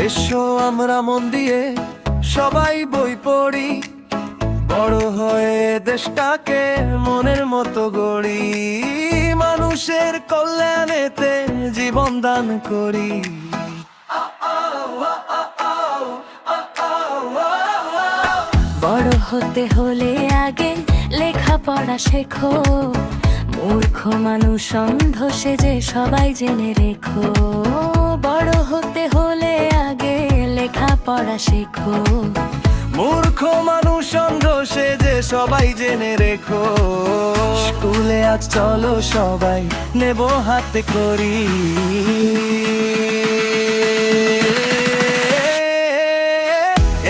এসো আমরা মন দিয়ে সবাই বই পড়ি, বড় হয়ে দেশটাকে মনের মতো গড়ি, মানুষের কল্যাণেতে জীবন দান করি। বড় হতে হলে আগে লেখাপড়া শেখো, মূর্খ মানুষ অন্ধ সেজে সবাই জেনে রেখো। বড় হতে হলে আগে লেখাপড়া শেখো, মূর্খ মানুষ অন্ধ সেজে সবাই জেনে রেখো। স্কুলে আজ চলো সবাই নেব হাতে করি,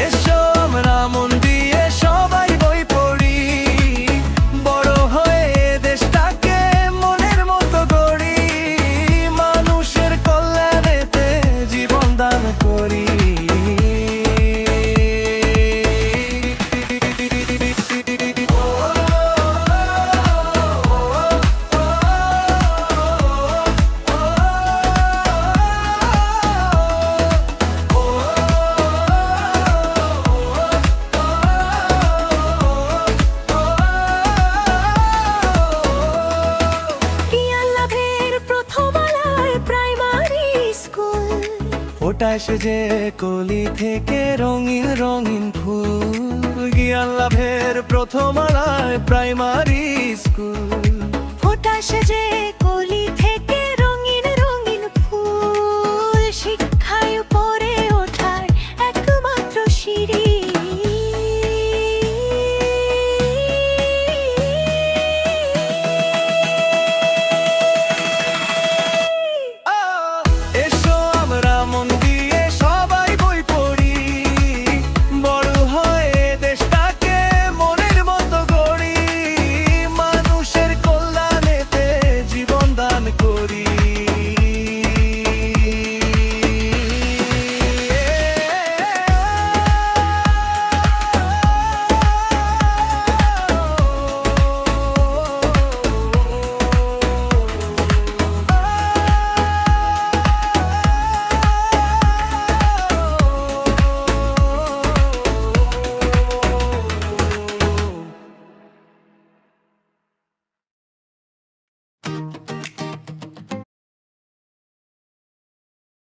এসো আমরা মন দিয়ে সবাই বই পড়ি, বড় হয়ে দেশটাকে মনের মতো গড়ি, মানুষের কল্যাণেতে জীবন দান করি। ওটায় সেজে কলি থেকে রঙিন রঙিন ফুল, জ্ঞান লাভের প্রথম আলায় প্রাইমারি স্কুল। ফোটা সেজে কলি